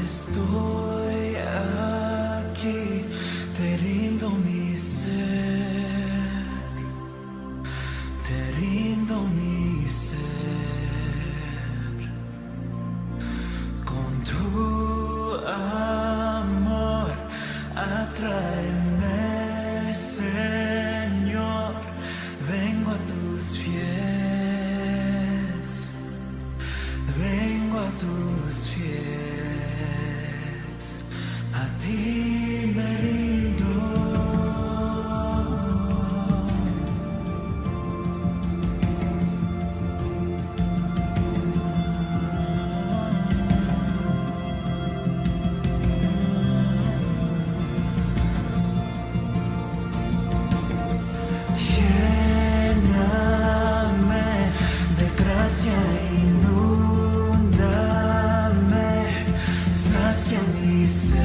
Estoy aquí, te rindo mi ser, te rindo mi ser. Con tu amor, atráeme, Señor, vengo a tus pies, vengo a tus pies. A ti me rindo. Lléname de gracia, inúndame, sacia mi sed,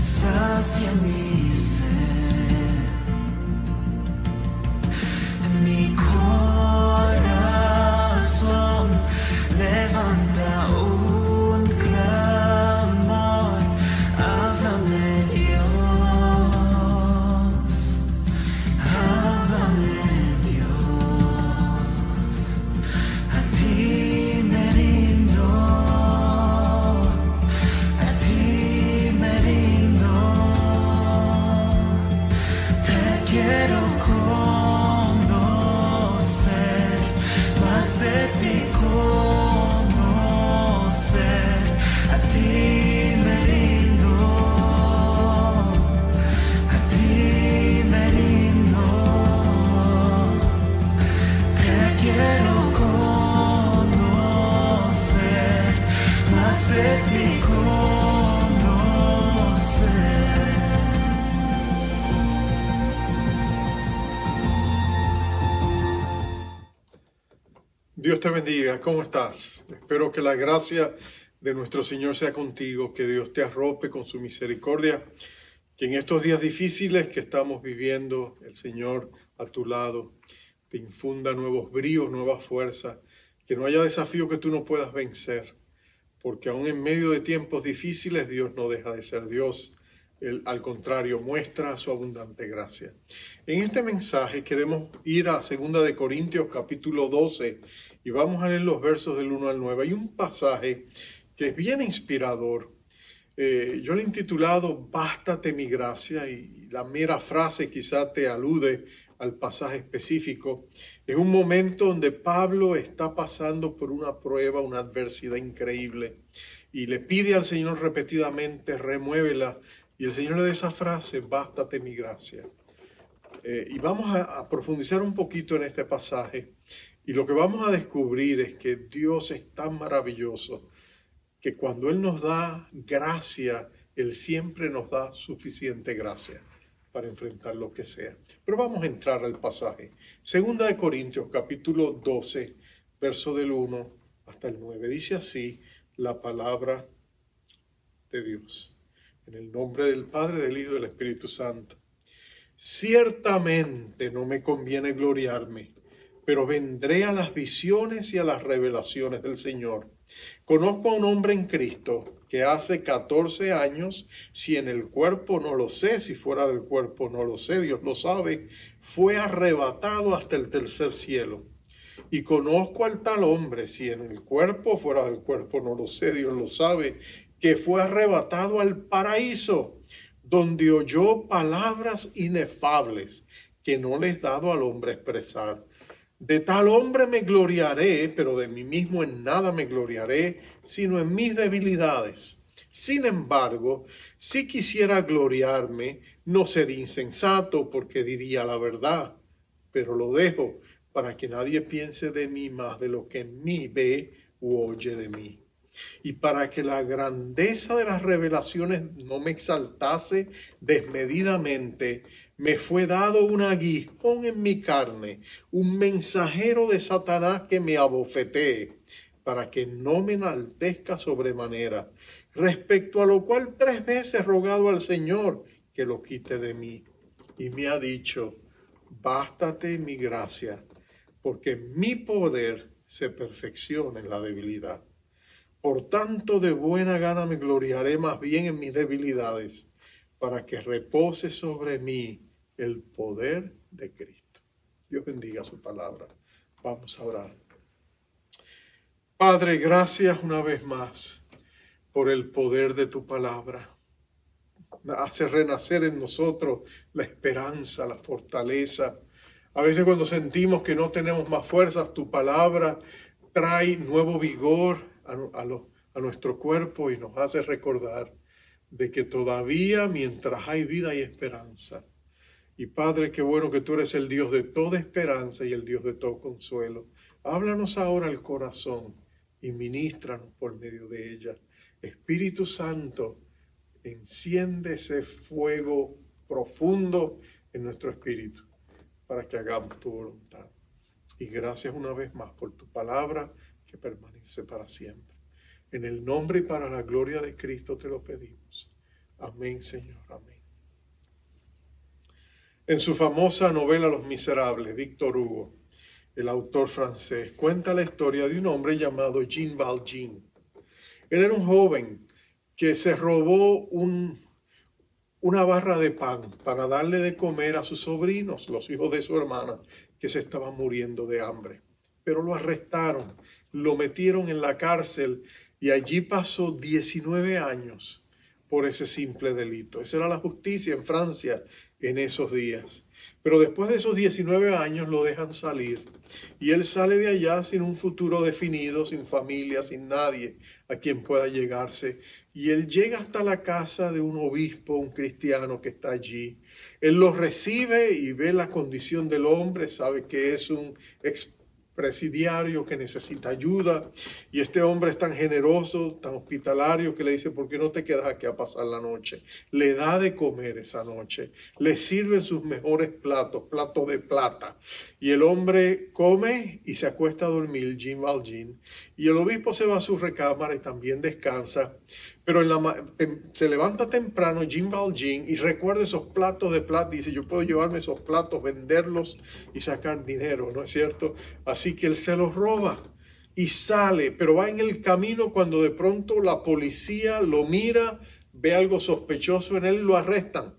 sacia mi sed. Mi corazón levanta un clamor, háblame Dios, háblame Dios. A ti me rindo, a ti me rindo. Te quiero conocer, más de ti conocer. A ti me rindo, a ti me rindo. Te quiero conocer, más de ti conocer. Dios te bendiga, ¿cómo estás? Espero que la gracia de nuestro Señor sea contigo, que Dios te arrope con su misericordia, que en estos días difíciles que estamos viviendo, el Señor a tu lado te infunda nuevos bríos, nuevas fuerzas, que no haya desafío que tú no puedas vencer, porque aún en medio de tiempos difíciles Dios no deja de ser Dios. Él, al contrario, muestra su abundante gracia. En este mensaje queremos ir a 2 Corintios capítulo 12 y vamos a leer los versos del 1 al 9. Hay un pasaje que es bien inspirador. Yo le he intitulado Bástate mi gracia, y la mera frase quizá te alude al pasaje específico. Es un momento donde Pablo está pasando por una prueba, una adversidad increíble, y le pide al Señor repetidamente, remuévela. Y el Señor le da esa frase, bástate mi gracia. Y vamos a profundizar un poquito en este pasaje. Y lo que vamos a descubrir es que Dios es tan maravilloso que cuando Él nos da gracia, Él siempre nos da suficiente gracia para enfrentar lo que sea. Pero vamos a entrar al pasaje. 2 Corintios capítulo 12, verso del 1 hasta el 9. Dice así la palabra de Dios. En el nombre del Padre, del Hijo y del Espíritu Santo. Ciertamente no me conviene gloriarme, pero vendré a las visiones y a las revelaciones del Señor. Conozco a un hombre en Cristo que hace 14 años, si en el cuerpo no lo sé, si fuera del cuerpo no lo sé, Dios lo sabe, fue arrebatado hasta el tercer cielo. Y conozco al tal hombre, si en el cuerpo, fuera del cuerpo no lo sé, Dios lo sabe, que fue arrebatado al paraíso, donde oyó palabras inefables que no les he dado al hombre expresar. De tal hombre me gloriaré, pero de mí mismo en nada me gloriaré, sino en mis debilidades. Sin embargo, si quisiera gloriarme, no sería insensato, porque diría la verdad, pero lo dejo para que nadie piense de mí más de lo que en mí ve u oye de mí. Y para que la grandeza de las revelaciones no me exaltase desmedidamente, me fue dado un aguijón en mi carne, un mensajero de Satanás que me abofetee, para que no me enaltezca sobremanera. Respecto a lo cual 3 veces he rogado al Señor que lo quite de mí. Y me ha dicho, bástate mi gracia, porque mi poder se perfecciona en la debilidad. Por tanto, de buena gana me gloriaré más bien en mis debilidades, para que repose sobre mí el poder de Cristo. Dios bendiga su palabra. Vamos a orar. Padre, gracias una vez más por el poder de tu palabra. Hace renacer en nosotros la esperanza, la fortaleza. A veces cuando sentimos que no tenemos más fuerzas, tu palabra trae nuevo vigor a nuestro cuerpo y nos hace recordar de que todavía mientras hay vida hay esperanza. Y Padre, qué bueno que tú eres el Dios de toda esperanza y el Dios de todo consuelo. Háblanos ahora al corazón y ministranos por medio de ella. Espíritu Santo, enciende ese fuego profundo en nuestro espíritu para que hagamos tu voluntad. Y gracias una vez más por tu palabra que permanece para siempre. En el nombre y para la gloria de Cristo te lo pedimos. Amén, Señor. Amén. En su famosa novela Los Miserables, Victor Hugo, el autor francés, cuenta la historia de un hombre llamado Jean Valjean. Él era un joven que se robó una barra de pan para darle de comer a sus sobrinos, los hijos de su hermana, que se estaban muriendo de hambre. Pero lo arrestaron, lo metieron en la cárcel y allí pasó 19 años por ese simple delito. Esa era la justicia en Francia en esos días. Pero después de esos 19 años lo dejan salir y él sale de allá sin un futuro definido, sin familia, sin nadie a quien pueda llegarse. Y él llega hasta la casa de un obispo, un cristiano que está allí. Él lo recibe y ve la condición del hombre, sabe que es un expresidiario que necesita ayuda. Y este hombre es tan generoso, tan hospitalario, que le dice, ¿por qué no te quedas aquí a pasar la noche? Le da de comer esa noche. Le sirven sus mejores platos, platos de plata. Y el hombre come y se acuesta a dormir, Jean Valjean. Y el obispo se va a su recámara y también descansa. Pero se levanta temprano Jean Valjean y recuerda esos platos de plata y dice, yo puedo llevarme esos platos, venderlos y sacar dinero, ¿no es cierto? Así que él se los roba y sale, pero va en el camino cuando de pronto la policía lo mira, ve algo sospechoso en él y lo arrestan.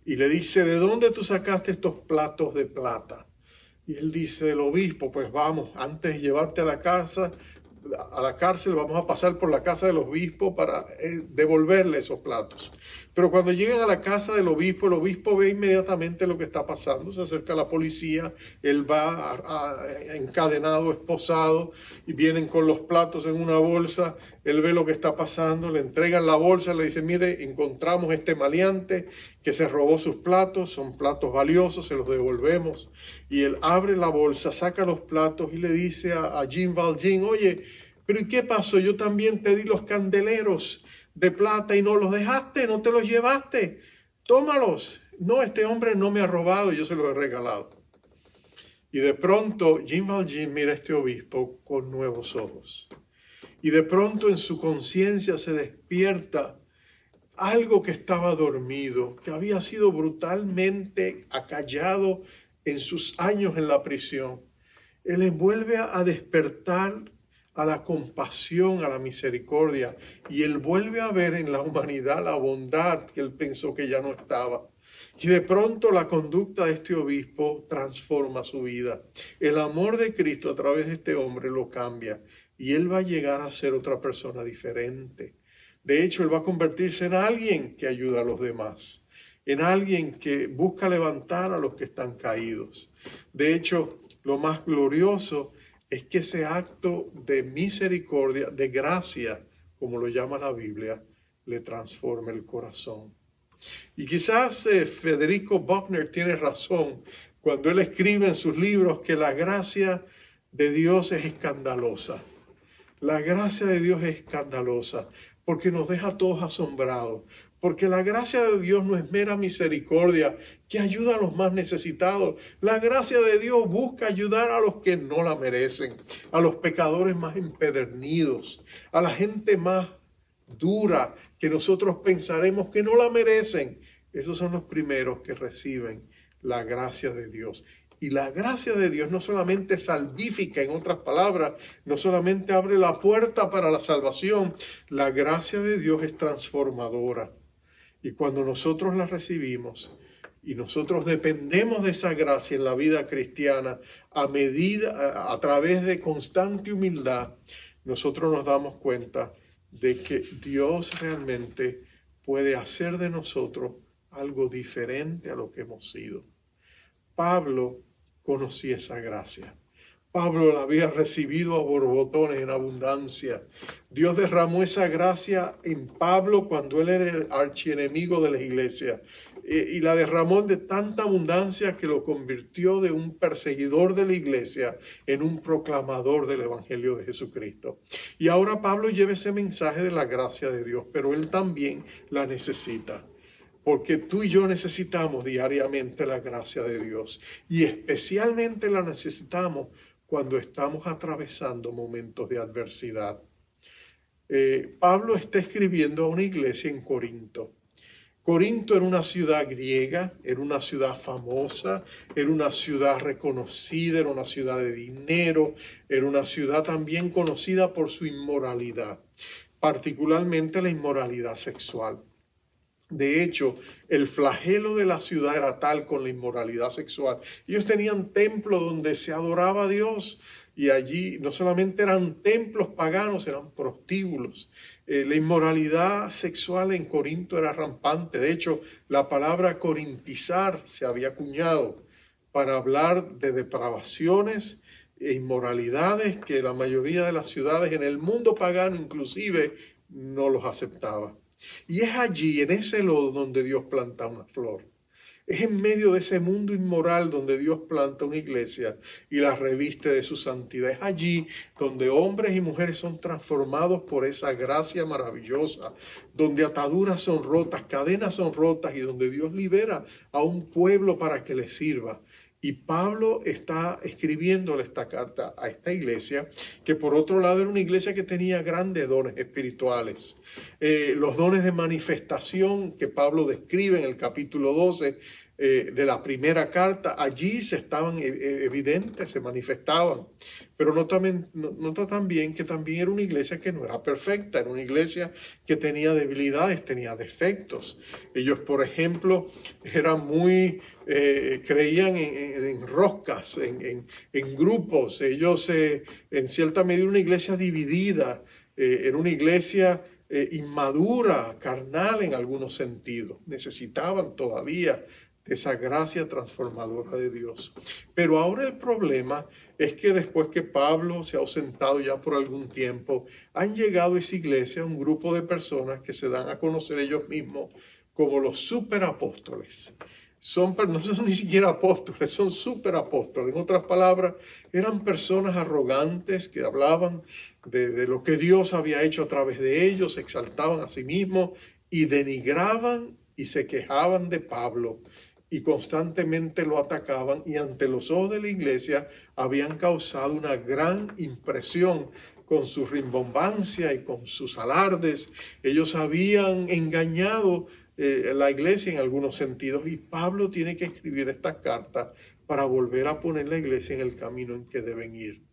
Y le dice, ¿de dónde tú sacaste estos platos de plata? Y él dice, el obispo, pues vamos, antes de llevarte a la cárcel, vamos a pasar por la casa del obispo para devolverle esos platos. Pero cuando llegan a la casa del obispo, el obispo ve inmediatamente lo que está pasando. Se acerca a la policía, él va encadenado, esposado, y vienen con los platos en una bolsa. Él ve lo que está pasando, le entregan la bolsa, le dicen, mire, encontramos este maleante que se robó sus platos, son platos valiosos, se los devolvemos. Y él abre la bolsa, saca los platos y le dice a Jean Valjean, oye, pero ¿y qué pasó? Yo también te di los candeleros de plata y no los dejaste, no te los llevaste, tómalos. No, este hombre no me ha robado, yo se los he regalado. Y de pronto Jean Valjean mira a este obispo con nuevos ojos. Y de pronto en su conciencia se despierta algo que estaba dormido, que había sido brutalmente acallado en sus años en la prisión. Él vuelve a despertar a la compasión, a la misericordia, y él vuelve a ver en la humanidad la bondad que él pensó que ya no estaba. Y de pronto la conducta de este obispo transforma su vida. El amor de Cristo a través de este hombre lo cambia y él va a llegar a ser otra persona diferente. De hecho, él va a convertirse en alguien que ayuda a los demás, en alguien que busca levantar a los que están caídos. De hecho, lo más glorioso es que ese acto de misericordia, de gracia, como lo llama la Biblia, le transforma el corazón. Y quizás Federico Buechner tiene razón cuando él escribe en sus libros que la gracia de Dios es escandalosa. La gracia de Dios es escandalosa porque nos deja a todos asombrados. Porque la gracia de Dios no es mera misericordia que ayuda a los más necesitados. La gracia de Dios busca ayudar a los que no la merecen, a los pecadores más empedernidos, a la gente más dura que nosotros pensaremos que no la merecen. Esos son los primeros que reciben la gracia de Dios. Y la gracia de Dios no solamente salvífica, en otras palabras, no solamente abre la puerta para la salvación, la gracia de Dios es transformadora. Y cuando nosotros la recibimos y nosotros dependemos de esa gracia en la vida cristiana, a través de constante humildad, nosotros nos damos cuenta de que Dios realmente puede hacer de nosotros algo diferente a lo que hemos sido. Pablo conocía esa gracia. Pablo la había recibido a borbotones en abundancia. Dios derramó esa gracia en Pablo cuando él era el archienemigo de la iglesia. Y la derramó de tanta abundancia que lo convirtió de un perseguidor de la iglesia en un proclamador del evangelio de Jesucristo. Y ahora Pablo lleva ese mensaje de la gracia de Dios, pero él también la necesita. Porque tú y yo necesitamos diariamente la gracia de Dios. Y especialmente la necesitamos cuando estamos atravesando momentos de adversidad. Pablo está escribiendo a una iglesia en Corinto. Corinto era una ciudad griega, era una ciudad famosa, era una ciudad reconocida, era una ciudad de dinero, era una ciudad también conocida por su inmoralidad, particularmente la inmoralidad sexual. De hecho, el flagelo de la ciudad era tal con la inmoralidad sexual. Ellos tenían templos donde se adoraba a Dios y allí no solamente eran templos paganos, eran prostíbulos. La inmoralidad sexual en Corinto era rampante. De hecho, la palabra corintizar se había acuñado para hablar de depravaciones e inmoralidades que la mayoría de las ciudades en el mundo pagano inclusive no los aceptaba. Y es allí, en ese lodo, donde Dios planta una flor. Es en medio de ese mundo inmoral donde Dios planta una iglesia y la reviste de su santidad. Es allí donde hombres y mujeres son transformados por esa gracia maravillosa, donde ataduras son rotas, cadenas son rotas y donde Dios libera a un pueblo para que le sirva. Y Pablo está escribiéndole esta carta a esta iglesia, que por otro lado era una iglesia que tenía grandes dones espirituales. Los dones de manifestación que Pablo describe en el capítulo 12 de la primera carta, allí se estaban evidentes, se manifestaban. Pero nota también que también era una iglesia que no era perfecta, era una iglesia que tenía debilidades, tenía defectos. Ellos, por ejemplo, eran creían en roscas, en grupos. Ellos, en cierta medida, una iglesia dividida, era una iglesia inmadura, carnal en algunos sentidos. Necesitaban todavía de esa gracia transformadora de Dios. Pero ahora el problema es que después que Pablo se ha ausentado ya por algún tiempo, han llegado a esa iglesia un grupo de personas que se dan a conocer ellos mismos como los superapóstoles. No son ni siquiera apóstoles, son superapóstoles. En otras palabras, eran personas arrogantes que hablaban de lo que Dios había hecho a través de ellos, se exaltaban a sí mismos y denigraban y se quejaban de Pablo y constantemente lo atacaban, y ante los ojos de la iglesia habían causado una gran impresión con su rimbombancia y con sus alardes. Ellos habían engañado la iglesia en algunos sentidos, y Pablo tiene que escribir esta carta para volver a poner la iglesia en el camino en que deben ir.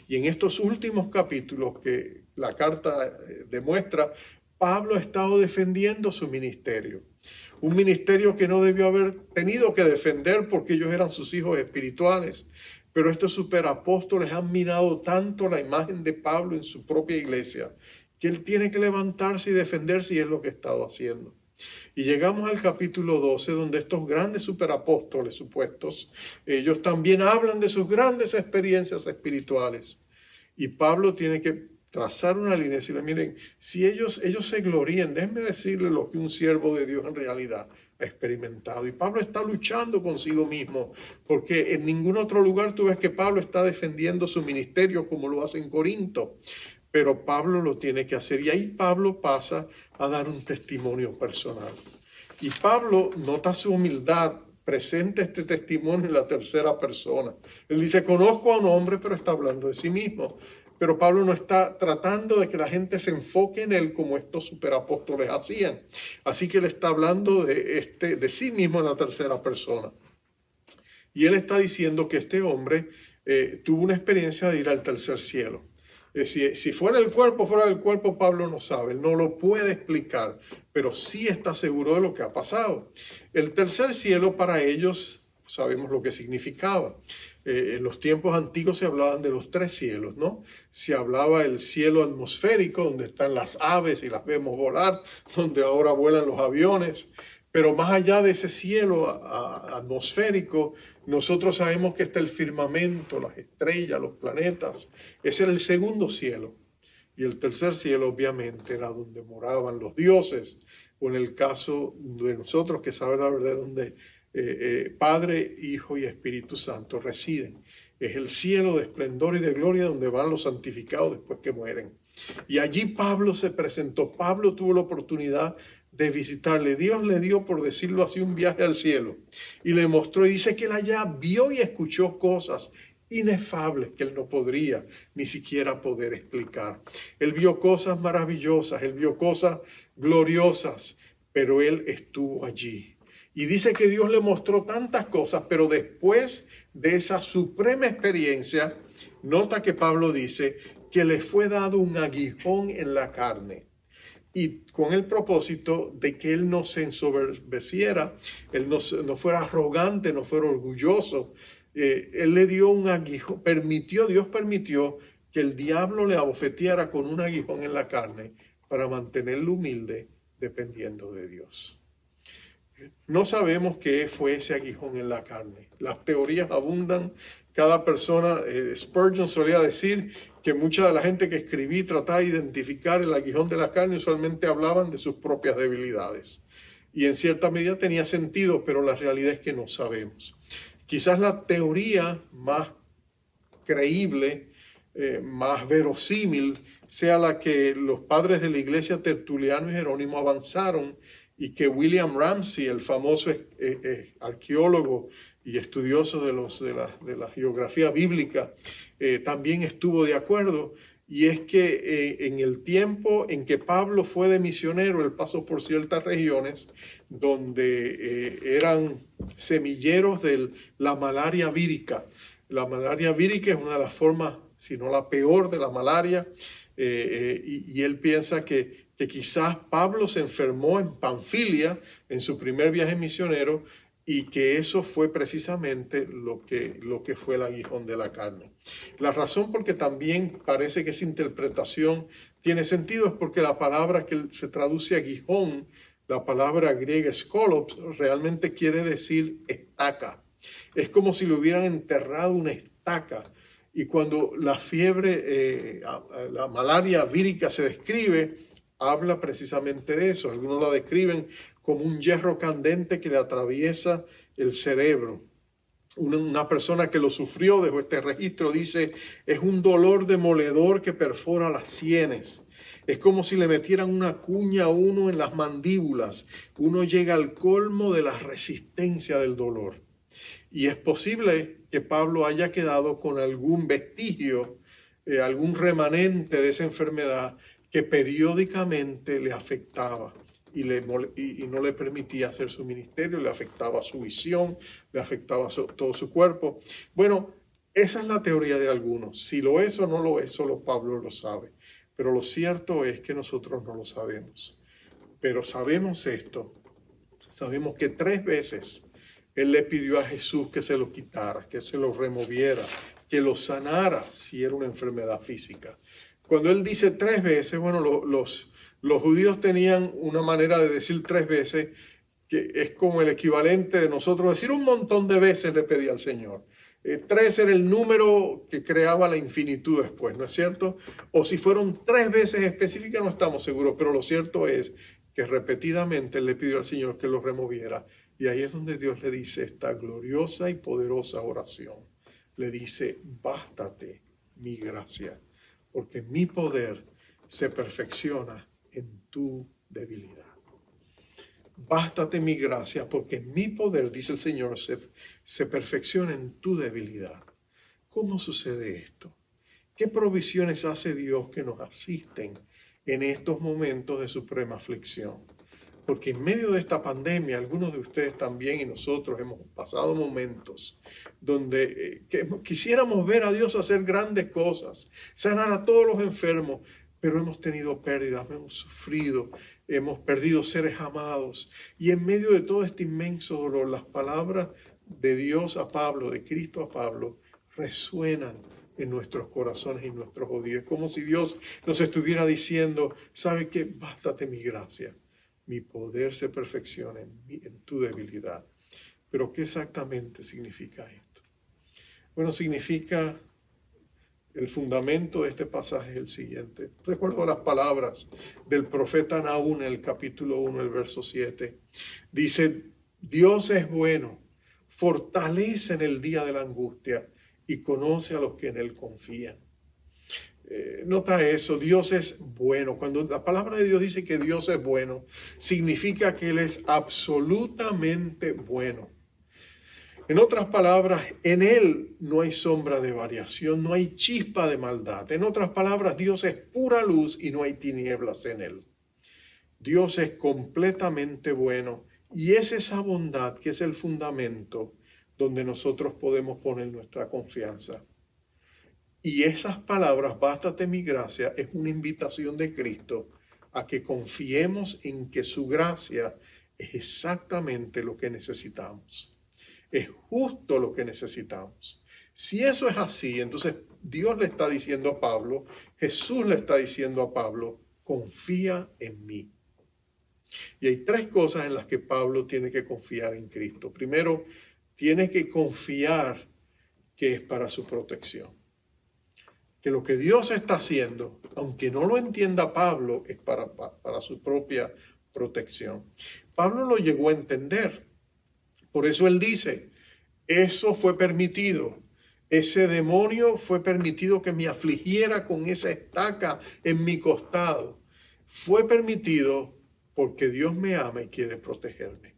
Y en estos últimos capítulos que la carta demuestra, Pablo ha estado defendiendo su ministerio. Un ministerio que no debió haber tenido que defender porque ellos eran sus hijos espirituales. Pero estos superapóstoles han minado tanto la imagen de Pablo en su propia iglesia que él tiene que levantarse y defenderse, y es lo que ha estado haciendo. Y llegamos al capítulo 12, donde estos grandes superapóstoles supuestos, ellos también hablan de sus grandes experiencias espirituales. Y Pablo tiene que trazar una línea y decirle: miren, si ellos se glorían, déjenme decirle lo que un siervo de Dios en realidad ha experimentado. Y Pablo está luchando consigo mismo, porque en ningún otro lugar tú ves que Pablo está defendiendo su ministerio como lo hace en Corinto. Pero Pablo lo tiene que hacer, y ahí Pablo pasa a dar un testimonio personal. Y Pablo nota su humildad, presenta este testimonio en la tercera persona. Él dice: conozco a un hombre, pero está hablando de sí mismo. Pero Pablo no está tratando de que la gente se enfoque en él como estos superapóstoles hacían. Así que él está hablando de sí mismo en la tercera persona. Y él está diciendo que este hombre tuvo una experiencia de ir al tercer cielo. Si fuera el cuerpo, fuera del cuerpo, Pablo no sabe, él no lo puede explicar, pero sí está seguro de lo que ha pasado. El tercer cielo para ellos, sabemos lo que significaba. En los tiempos antiguos se hablaban de los tres cielos, ¿no? Se hablaba el cielo atmosférico, donde están las aves y las vemos volar, donde ahora vuelan los aviones. Pero más allá de ese cielo atmosférico, nosotros sabemos que está el firmamento, las estrellas, los planetas. Ese era el segundo cielo. Y el tercer cielo, obviamente, era donde moraban los dioses, o en el caso de nosotros que saben la verdad, donde Padre, Hijo y Espíritu Santo residen. Es el cielo de esplendor y de gloria donde van los santificados después que mueren. Y allí Pablo se presentó. Pablo tuvo la oportunidad de visitarle. Dios le dio, por decirlo así, un viaje al cielo. Y le mostró, y dice que él allá vio y escuchó cosas inefables que él no podría ni siquiera poder explicar. Él vio cosas maravillosas, él vio cosas gloriosas, pero él estuvo allí. Y dice que Dios le mostró tantas cosas, pero después de esa suprema experiencia, nota que Pablo dice que le fue dado un aguijón en la carne. Y con el propósito de que él no se ensoberbeciera, él no fuera arrogante, no fuera orgulloso. Él le dio un aguijón, Dios permitió que el diablo le abofeteara con un aguijón en la carne para mantenerlo humilde, dependiendo de Dios. No sabemos qué fue ese aguijón en la carne. Las teorías abundan. Cada persona, Spurgeon solía decir que mucha de la gente que escribí trataba de identificar el aguijón de la carne, usualmente hablaban de sus propias debilidades. Y en cierta medida tenía sentido, pero la realidad es que no sabemos. Quizás la teoría más creíble, más verosímil, sea la que los padres de la iglesia Tertuliano y Jerónimo avanzaron, y que William Ramsey, el famoso arqueólogo y estudioso de la geografía bíblica, también estuvo de acuerdo, y es que en el tiempo en que Pablo fue de misionero, él pasó por ciertas regiones donde eran semilleros de la malaria vírica. La malaria vírica es una de las formas, si no la peor, de la malaria, y él piensa que quizás Pablo se enfermó en Panfilia en su primer viaje misionero, y que eso fue precisamente lo que fue el aguijón de la carne. La razón por que también parece que esa interpretación tiene sentido es porque la palabra que se traduce aguijón, la palabra griega skolops, realmente quiere decir estaca. Es como si le hubieran enterrado una estaca. Y cuando la fiebre, la malaria vírica se describe, habla precisamente de eso. Algunos la describen como un hierro candente que le atraviesa el cerebro. Una persona que lo sufrió, dejó este registro, dice, es un dolor demoledor que perfora las sienes. Es como si le metieran una cuña a uno en las mandíbulas. Uno llega al colmo de la resistencia del dolor. Y es posible que Pablo haya quedado con algún vestigio, algún remanente de esa enfermedad que periódicamente le afectaba y no le permitía hacer su ministerio, le afectaba su visión, le afectaba todo su cuerpo. Bueno, esa es la teoría de algunos. Si lo es o no lo es, solo Pablo lo sabe. Pero lo cierto es que nosotros no lo sabemos. Pero sabemos esto. Sabemos que 3 veces él le pidió a Jesús que se lo quitara, que se lo removiera, que lo sanara si era una enfermedad física. Cuando él dice 3 veces, bueno, los judíos tenían una manera de decir 3 veces, que es como el equivalente de nosotros decir un montón de veces le pedí al Señor. 3 era el número que creaba la infinitud después, ¿no es cierto? O si fueron 3 veces específicas, no estamos seguros, pero lo cierto es que repetidamente él le pidió al Señor que lo removiera. Y ahí es donde Dios le dice esta gloriosa y poderosa oración. Le dice, bástate mi gracia, porque mi poder se perfecciona en tu debilidad. Bástate mi gracia, porque mi poder, dice el Señor, se perfecciona en tu debilidad. ¿Cómo sucede esto? ¿Qué provisiones hace Dios que nos asisten en estos momentos de suprema aflicción? Porque en medio de esta pandemia, algunos de ustedes también y nosotros hemos pasado momentos donde quisiéramos ver a Dios hacer grandes cosas, sanar a todos los enfermos, pero hemos tenido pérdidas, hemos sufrido, hemos perdido seres amados. Y en medio de todo este inmenso dolor, las palabras de Dios a Pablo, de Cristo a Pablo, resuenan en nuestros corazones y en nuestros oídos. Es como si Dios nos estuviera diciendo, ¿sabe qué? Bástate mi gracia. Mi poder se perfecciona en tu debilidad. Pero ¿qué exactamente significa esto? Bueno, significa, el fundamento de este pasaje es el siguiente. Recuerdo las palabras del profeta Nahum en el capítulo 1, el verso 7. Dice, Dios es bueno, fortalece en el día de la angustia y conoce a los que en él confían. Nota eso, Dios es bueno. Cuando la palabra de Dios dice que Dios es bueno, significa que Él es absolutamente bueno. En otras palabras, en Él no hay sombra de variación, no hay chispa de maldad. En otras palabras, Dios es pura luz y no hay tinieblas en Él. Dios es completamente bueno y es esa bondad que es el fundamento donde nosotros podemos poner nuestra confianza. Y esas palabras, bástate mi gracia, es una invitación de Cristo a que confiemos en que su gracia es exactamente lo que necesitamos. Es justo lo que necesitamos. Si eso es así, entonces Dios le está diciendo a Pablo, Jesús le está diciendo a Pablo, confía en mí. Y hay tres cosas en las que Pablo tiene que confiar en Cristo. Primero, tiene que confiar que es para su protección. Que lo que Dios está haciendo, aunque no lo entienda Pablo, es para su propia protección. Pablo lo llegó a entender. Por eso él dice, eso fue permitido. Ese demonio fue permitido que me afligiera con esa estaca en mi costado. Fue permitido porque Dios me ama y quiere protegerme.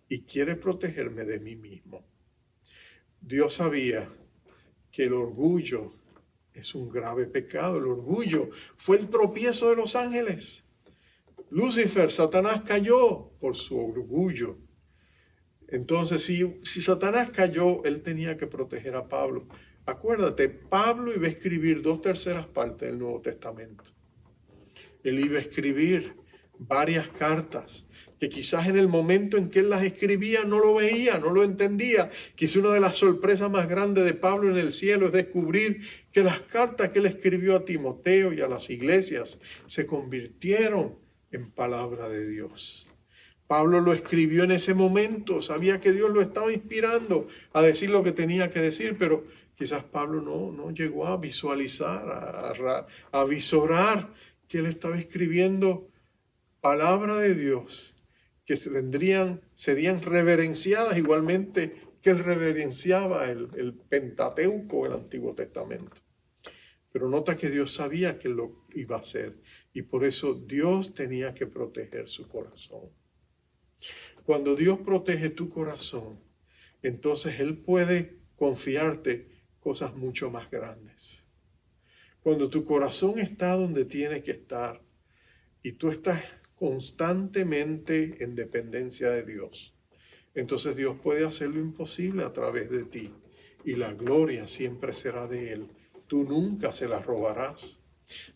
Y quiere protegerme de mí mismo. Dios sabía que el orgullo es un grave pecado. El orgullo fue el tropiezo de los ángeles. Lucifer, Satanás cayó por su orgullo. Entonces, si Satanás cayó, él tenía que proteger a Pablo. Acuérdate, Pablo iba a escribir 2/3 partes del Nuevo Testamento. Él iba a escribir varias cartas que quizás en el momento en que él las escribía no lo veía, no lo entendía. Quizás una de las sorpresas más grandes de Pablo en el cielo es descubrir que las cartas que él escribió a Timoteo y a las iglesias se convirtieron en palabra de Dios. Pablo lo escribió en ese momento, sabía que Dios lo estaba inspirando a decir lo que tenía que decir, pero quizás Pablo no llegó a visualizar, a visorar que él estaba escribiendo palabra de Dios, que serían reverenciadas igualmente que él reverenciaba el Pentateuco, el Antiguo Testamento. Pero nota que Dios sabía que lo iba a hacer y por eso Dios tenía que proteger su corazón. Cuando Dios protege tu corazón, entonces Él puede confiarte cosas mucho más grandes. Cuando tu corazón está donde tiene que estar y tú estás constantemente en dependencia de Dios, entonces Dios puede hacer lo imposible a través de ti y la gloria siempre será de Él. Tú nunca se la robarás.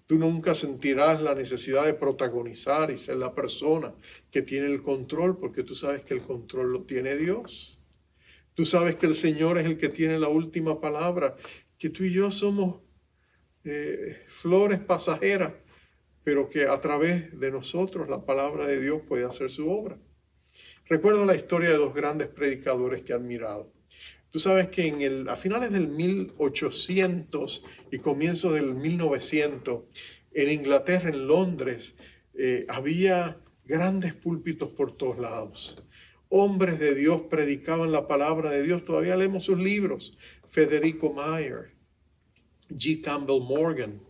Tú nunca sentirás la necesidad de protagonizar y ser la persona que tiene el control, porque tú sabes que el control lo tiene Dios. Tú sabes que el Señor es el que tiene la última palabra, que tú y yo somos flores pasajeras, pero que a través de nosotros la palabra de Dios puede hacer su obra. Recuerdo la historia de dos grandes predicadores que he admirado. Tú sabes que a finales del 1800 y comienzos del 1900, en Inglaterra, en Londres, había grandes púlpitos por todos lados. Hombres de Dios predicaban la palabra de Dios. Todavía leemos sus libros. Federico Mayer, G. Campbell Morgan,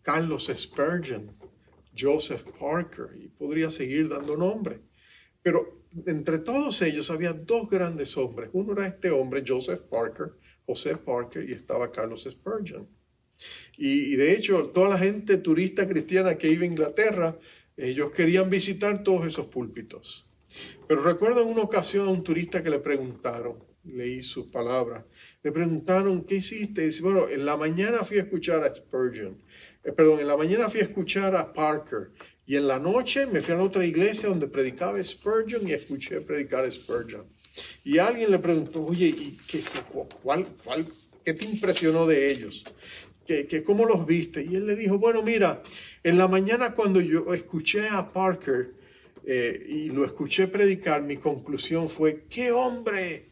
Carlos Spurgeon, Joseph Parker, y podría seguir dando nombres. Pero entre todos ellos había dos grandes hombres. Uno era este hombre, Joseph Parker, José Parker, y estaba Carlos Spurgeon. Y de hecho, toda la gente turista cristiana que iba a Inglaterra Ellos querían visitar todos esos púlpitos. Pero recuerdo en una ocasión a un turista que le preguntaron, leí sus palabras, le preguntaron, ¿qué hiciste? Y dice, bueno, en la mañana fui a escuchar a Spurgeon, en la mañana fui a escuchar a Parker, y en la noche me fui a otra iglesia donde predicaba Spurgeon y escuché predicar a Spurgeon. Y alguien le preguntó, oye, ¿y qué te impresionó de ellos? ¿Cómo los viste? Y él le dijo, bueno, mira, en la mañana cuando yo escuché a Parker y lo escuché predicar, mi conclusión fue, ¡qué hombre!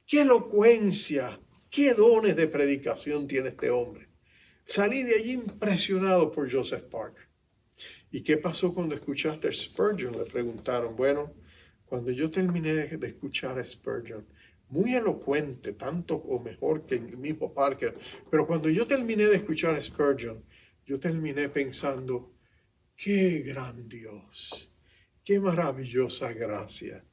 ¡Qué elocuencia! ¡Qué dones de predicación tiene este hombre! Salí de allí impresionado por Joseph Parker. ¿Y qué pasó cuando escuchaste a Spurgeon? Le preguntaron. Bueno, cuando yo terminé de escuchar a Spurgeon, muy elocuente, tanto o mejor que el mismo Parker, pero cuando yo terminé de escuchar a Spurgeon, yo terminé pensando, ¡qué gran Dios! ¡Qué maravillosa gracia!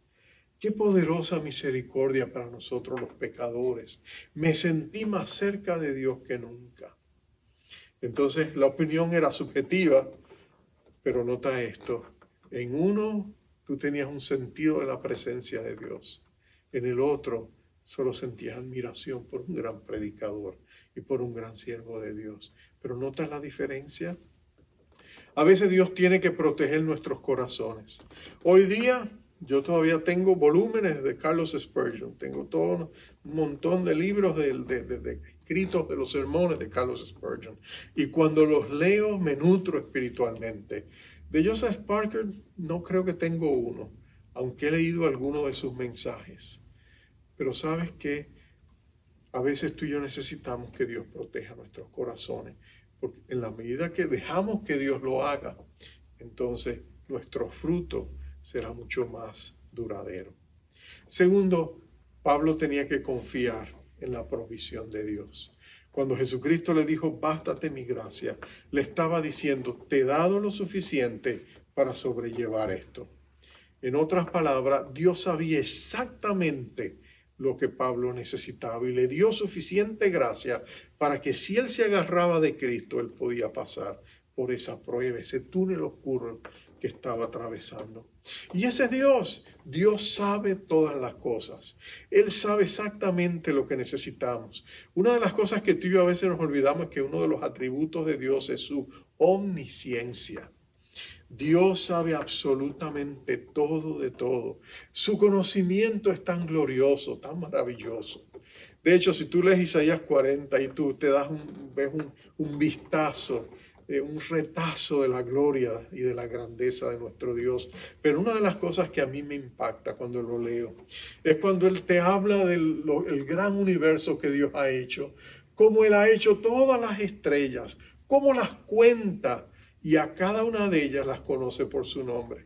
¡Qué poderosa misericordia para nosotros los pecadores! Me sentí más cerca de Dios que nunca. Entonces la opinión era subjetiva, pero nota esto. En uno tú tenías un sentido de la presencia de Dios. En el otro solo sentías admiración por un gran predicador y por un gran siervo de Dios. Pero ¿notas la diferencia? A veces Dios tiene que proteger nuestros corazones. Hoy día yo todavía tengo volúmenes de Carlos Spurgeon, tengo todo un montón de libros de escritos de los sermones de Carlos Spurgeon. Y cuando los leo me nutro espiritualmente. De Joseph Parker no creo que tengo uno, aunque he leído algunos de sus mensajes. Pero ¿sabes qué? A veces tú y yo necesitamos que Dios proteja nuestros corazones. Porque en la medida que dejamos que Dios lo haga, entonces nuestro fruto será mucho más duradero. Segundo, Pablo tenía que confiar en la provisión de Dios. Cuando Jesucristo le dijo, bástate mi gracia, le estaba diciendo, te he dado lo suficiente para sobrellevar esto. En otras palabras, Dios sabía exactamente lo que Pablo necesitaba y le dio suficiente gracia para que si él se agarraba de Cristo, él podía pasar por esa prueba, ese túnel oscuro que estaba atravesando. Y ese es Dios. Dios sabe todas las cosas. Él sabe exactamente lo que necesitamos. Una de las cosas que tú y yo a veces nos olvidamos es que uno de los atributos de Dios es su omnisciencia. Dios sabe absolutamente todo de todo. Su conocimiento es tan glorioso, tan maravilloso. De hecho, si tú lees Isaías 40 y tú te das ves un vistazo, un retazo de la gloria y de la grandeza de nuestro Dios. Pero una de las cosas que a mí me impacta cuando lo leo es cuando Él te habla del el gran universo que Dios ha hecho, cómo Él ha hecho todas las estrellas, cómo las cuenta y a cada una de ellas las conoce por su nombre.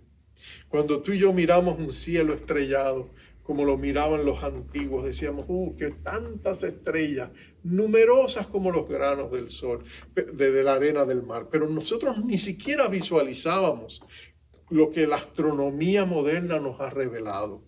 Cuando tú y yo miramos un cielo estrellado, como lo miraban los antiguos, decíamos, que tantas estrellas, numerosas como los granos del sol, de la arena del mar. Pero nosotros ni siquiera visualizábamos lo que la astronomía moderna nos ha revelado.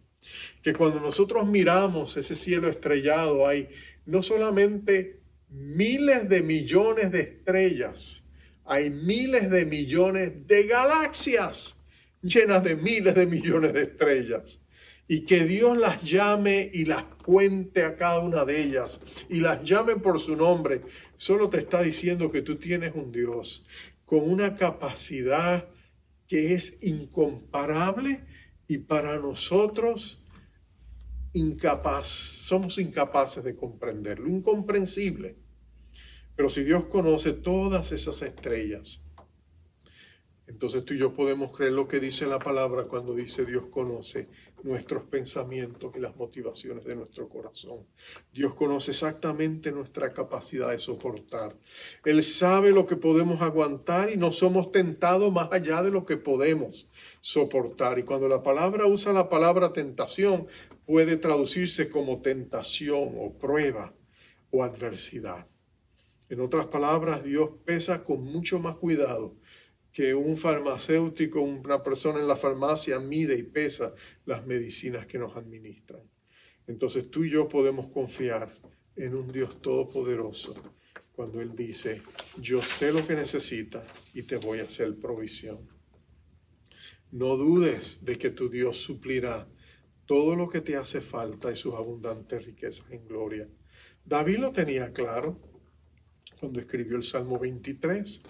Que cuando nosotros miramos ese cielo estrellado, hay no solamente miles de millones de estrellas, hay miles de millones de galaxias llenas de miles de millones de estrellas. Y que Dios las llame y las cuente a cada una de ellas y las llame por su nombre, solo te está diciendo que tú tienes un Dios con una capacidad que es incomparable y para nosotros somos incapaces de comprenderlo, incomprensible. Pero si Dios conoce todas esas estrellas, entonces tú y yo podemos creer lo que dice la palabra cuando dice Dios conoce nuestros pensamientos y las motivaciones de nuestro corazón. Dios conoce exactamente nuestra capacidad de soportar. Él sabe lo que podemos aguantar y no somos tentados más allá de lo que podemos soportar. Y cuando la palabra usa la palabra tentación, puede traducirse como tentación o prueba o adversidad. En otras palabras, Dios pesa con mucho más cuidado que un farmacéutico, una persona en la farmacia mide y pesa las medicinas que nos administran. Entonces tú y yo podemos confiar en un Dios todopoderoso cuando Él dice, yo sé lo que necesitas y te voy a hacer provisión. No dudes de que tu Dios suplirá todo lo que te hace falta y sus abundantes riquezas en gloria. David lo tenía claro cuando escribió el Salmo 23.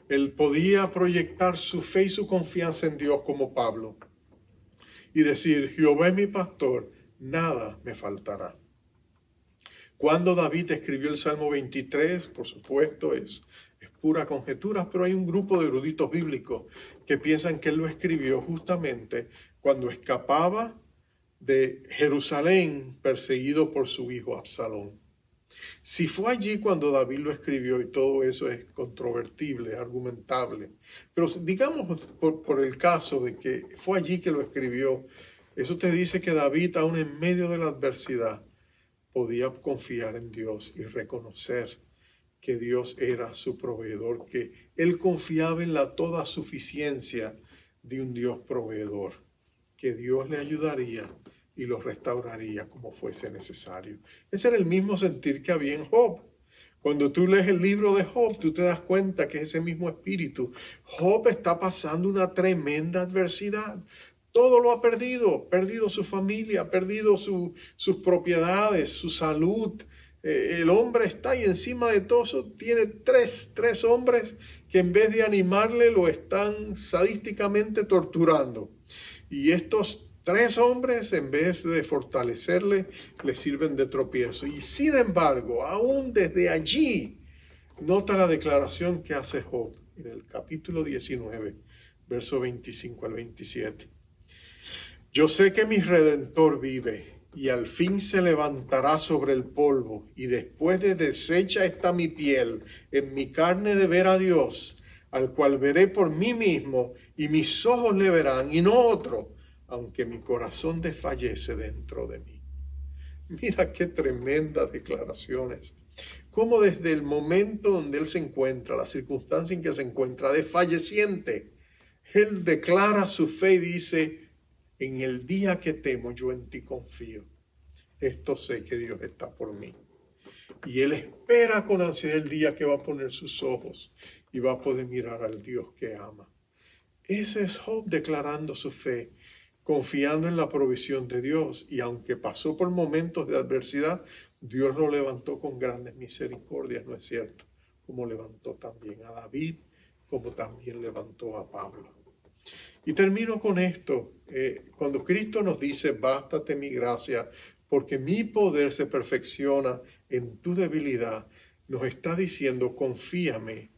Él podía proyectar su fe y su confianza en Dios como Pablo y decir: Jehová es mi pastor, nada me faltará. Cuando David escribió el Salmo 23, por supuesto, es pura conjetura, pero hay un grupo de eruditos bíblicos que piensan que él lo escribió justamente cuando escapaba de Jerusalén perseguido por su hijo Absalón. Si fue allí cuando David lo escribió, y todo eso es controvertible, argumentable, pero digamos por el caso de que fue allí que lo escribió, eso te dice que David, aún en medio de la adversidad, podía confiar en Dios y reconocer que Dios era su proveedor, que él confiaba en la toda suficiencia de un Dios proveedor, que Dios le ayudaría y lo restauraría como fuese necesario. Ese era el mismo sentir que había en Job. Cuando tú lees el libro de Job, tú te das cuenta que es ese mismo espíritu. Job está pasando una tremenda adversidad. Todo lo ha perdido su familia, perdido sus propiedades, su salud. El hombre está, y encima de todo eso tiene tres hombres que en vez de animarle lo están sadísticamente torturando. Y estos 3 hombres, en vez de fortalecerle, le sirven de tropiezo. Y sin embargo, aún desde allí, nota la declaración que hace Job en el capítulo 19, verso 25 al 27. Yo sé que mi Redentor vive y al fin se levantará sobre el polvo, y después de deshecha está mi piel, en mi carne de ver a Dios, al cual veré por mí mismo, y mis ojos le verán, y no otro, aunque mi corazón desfallece dentro de mí. Mira qué tremendas declaraciones. Cómo desde el momento donde él se encuentra, la circunstancia en que se encuentra, desfalleciente, él declara su fe y dice: en el día que temo, yo en ti confío. Esto sé que Dios está por mí. Y él espera con ansiedad el día que va a poner sus ojos y va a poder mirar al Dios que ama. Ese es Job declarando su fe, confiando en la provisión de Dios. Y aunque pasó por momentos de adversidad, Dios lo levantó con grandes misericordias, ¿no es cierto? Como levantó también a David, como también levantó a Pablo. Y termino con esto. Cuando Cristo nos dice: bástate mi gracia, porque mi poder se perfecciona en tu debilidad, nos está diciendo: confíame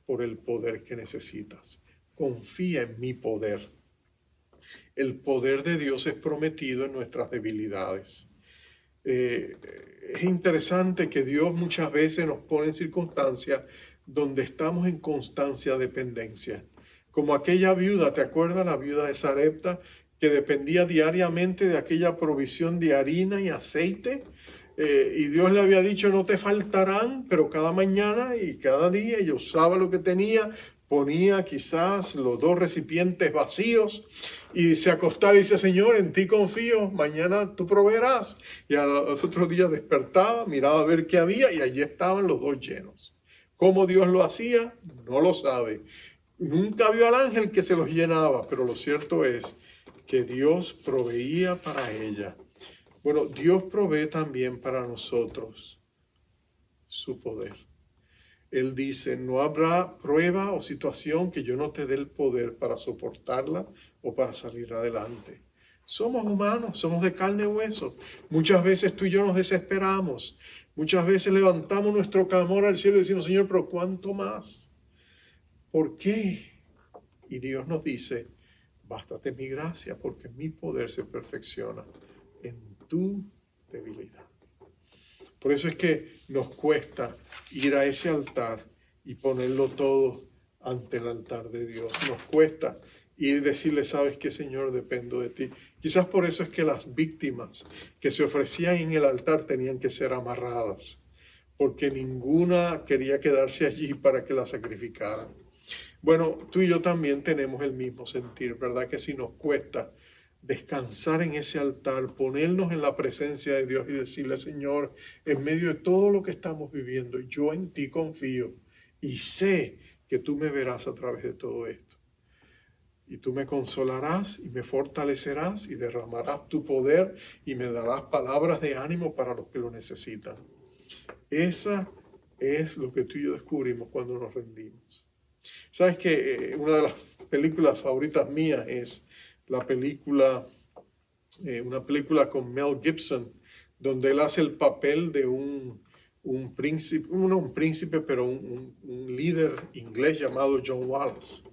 por el poder que necesitas. Confía en mi poder. El poder de Dios es prometido en nuestras debilidades. Es interesante que Dios muchas veces nos pone en circunstancias donde estamos en constante dependencia. Como aquella viuda, ¿te acuerdas? La viuda de Sarepta, que dependía diariamente de aquella provisión de harina y aceite. Y Dios le había dicho: no te faltarán, pero cada mañana y cada día ella usaba lo que tenía, ponía quizás los 2 recipientes vacíos y se acostaba y dice: Señor, en ti confío, mañana tú proveerás. Y al otro día despertaba, miraba a ver qué había, y allí estaban los 2 llenos. ¿Cómo Dios lo hacía? No lo sabe. Nunca vio al ángel que se los llenaba, pero lo cierto es que Dios proveía para ella. Bueno, Dios provee también para nosotros su poder. Él dice: no habrá prueba o situación que yo no te dé el poder para soportarla o para salir adelante. Somos humanos, somos de carne y hueso. Muchas veces tú y yo nos desesperamos. Muchas veces levantamos nuestro clamor al cielo y decimos: Señor, pero ¿cuánto más? ¿Por qué? Y Dios nos dice: bástate mi gracia, porque mi poder se perfecciona en tu debilidad. Por eso es que nos cuesta ir a ese altar y ponerlo todo ante el altar de Dios. Nos cuesta ir y decirle: ¿sabes qué, Señor? Dependo de ti. Quizás por eso es que las víctimas que se ofrecían en el altar tenían que ser amarradas, porque ninguna quería quedarse allí para que la sacrificaran. Bueno, tú y yo también tenemos el mismo sentir, ¿verdad? Que si nos cuesta descansar en ese altar, ponernos en la presencia de Dios y decirle: Señor, en medio de todo lo que estamos viviendo, yo en ti confío y sé que tú me verás a través de todo esto. Y tú me consolarás y me fortalecerás y derramarás tu poder y me darás palabras de ánimo para los que lo necesitan. Esa es lo que tú y yo descubrimos cuando nos rendimos. ¿Sabes que una de las películas favoritas mías es la película, una película con Mel Gibson, donde él hace el papel de un príncipe, no un príncipe, pero un líder inglés llamado John Wallace.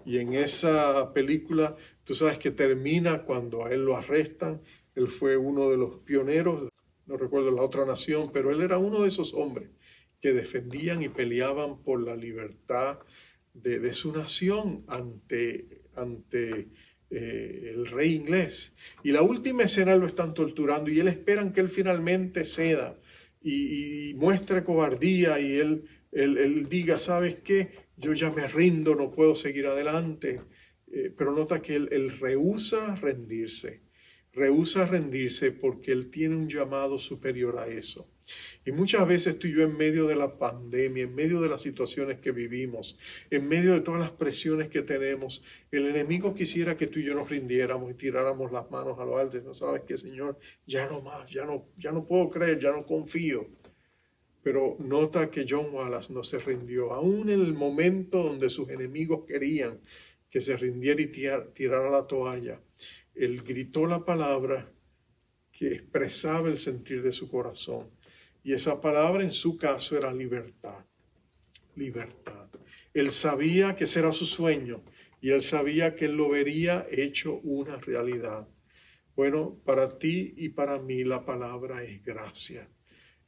Y en esa película, tú sabes que termina cuando a él lo arrestan. Él fue uno de los pioneros, no recuerdo la otra nación, pero él era uno de esos hombres que defendían y peleaban por la libertad de su nación ante el rey inglés. Y la última escena lo están torturando y él esperan que él finalmente ceda y muestre cobardía y él diga, ¿sabes qué? Yo ya me rindo, no puedo seguir adelante. Pero nota que él rehúsa rendirse porque él tiene un llamado superior a eso. Y muchas veces tú y yo en medio de la pandemia, en medio de las situaciones que vivimos, en medio de todas las presiones que tenemos, el enemigo quisiera que tú y yo nos rindiéramos y tiráramos las manos a lo alto. No sabes qué, Señor, ya no más, ya no puedo creer, ya no confío. Pero nota que John Wallace no se rindió, aún en el momento donde sus enemigos querían que se rindiera y tirara la toalla. Él gritó la palabra que expresaba el sentir de su corazón. Y esa palabra en su caso era libertad. Libertad. Él sabía que ese era su sueño y él sabía que él lo vería hecho una realidad. Bueno, para ti y para mí la palabra es gracia.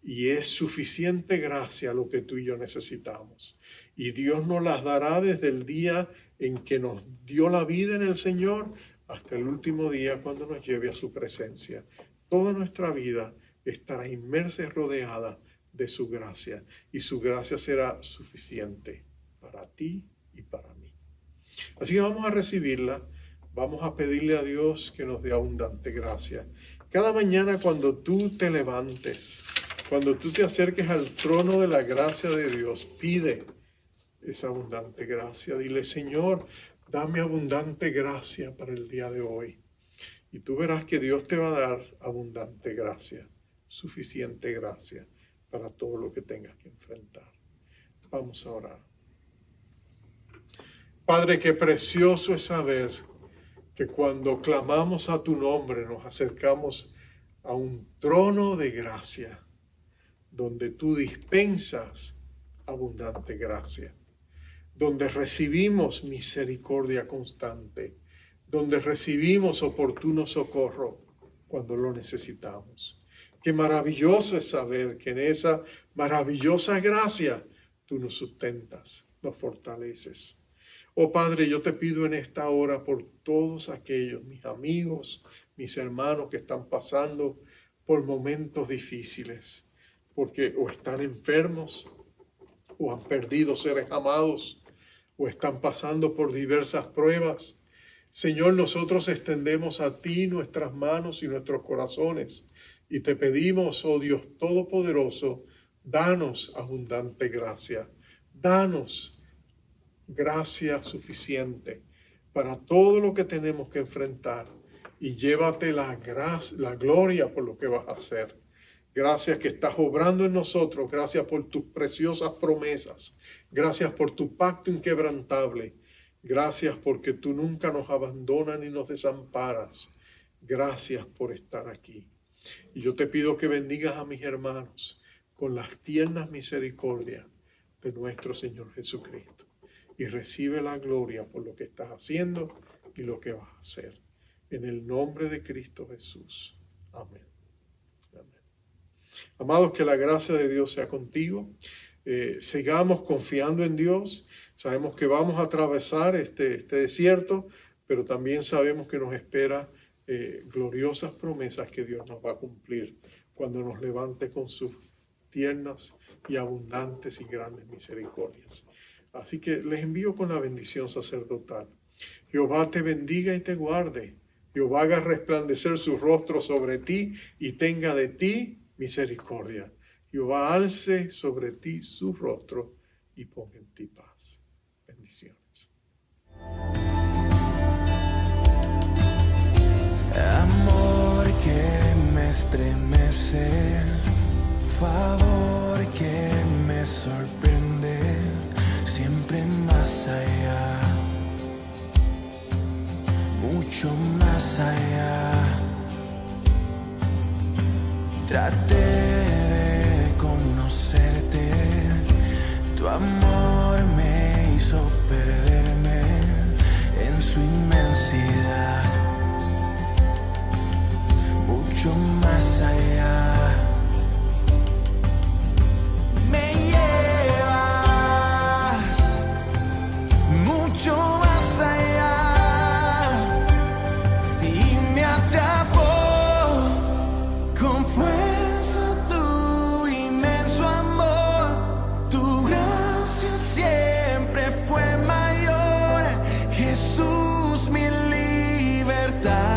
Y es suficiente gracia lo que tú y yo necesitamos. Y Dios nos las dará desde el día en que nos dio la vida en el Señor hasta el último día cuando nos lleve a su presencia. Toda nuestra vida estará inmersa y rodeada de su gracia. Y su gracia será suficiente para ti y para mí. Así que vamos a recibirla. Vamos a pedirle a Dios que nos dé abundante gracia. Cada mañana cuando tú te levantes, cuando tú te acerques al trono de la gracia de Dios, pide esa abundante gracia. Dile, Señor, dame abundante gracia para el día de hoy. Y tú verás que Dios te va a dar abundante gracia, suficiente gracia para todo lo que tengas que enfrentar. Vamos a orar. Padre, qué precioso es saber que cuando clamamos a tu nombre nos acercamos a un trono de gracia, donde tú dispensas abundante gracia, donde recibimos misericordia constante, donde recibimos oportuno socorro cuando lo necesitamos. Qué maravilloso es saber que en esa maravillosa gracia tú nos sustentas, nos fortaleces. Oh Padre, yo te pido en esta hora por todos aquellos, mis amigos, mis hermanos que están pasando por momentos difíciles, porque o están enfermos, o han perdido seres amados, o están pasando por diversas pruebas. Señor, nosotros extendemos a ti nuestras manos y nuestros corazones y te pedimos, oh Dios Todopoderoso, danos abundante gracia, danos gracia suficiente para todo lo que tenemos que enfrentar y llévate la gloria por lo que vas a hacer. Gracias que estás obrando en nosotros. Gracias por tus preciosas promesas. Gracias por tu pacto inquebrantable. Gracias porque tú nunca nos abandonas ni nos desamparas. Gracias por estar aquí. Y yo te pido que bendigas a mis hermanos con las tiernas misericordias de nuestro Señor Jesucristo. Y recibe la gloria por lo que estás haciendo y lo que vas a hacer. En el nombre de Cristo Jesús. Amén. Amados, que la gracia de Dios sea contigo. Sigamos confiando en Dios. Sabemos que vamos a atravesar este desierto, pero también sabemos que nos espera gloriosas promesas que Dios nos va a cumplir cuando nos levante con sus tiernas y abundantes y grandes misericordias. Así que les envío con la bendición sacerdotal. Jehová te bendiga y te guarde. Jehová haga resplandecer su rostro sobre ti y tenga de ti misericordia. Jehová alce sobre ti su rostro y ponga en ti paz. Bendiciones. estremecer, favor que me sorprende, siempre más allá, mucho más allá. Traté de conocerte, tu amor me hizo perderme en su inmensidad, mucho más allá. Me llevas mucho más allá y me atrapó con fuerza tu inmenso amor. Tu gracia siempre fue mayor, Jesús, mi libertad.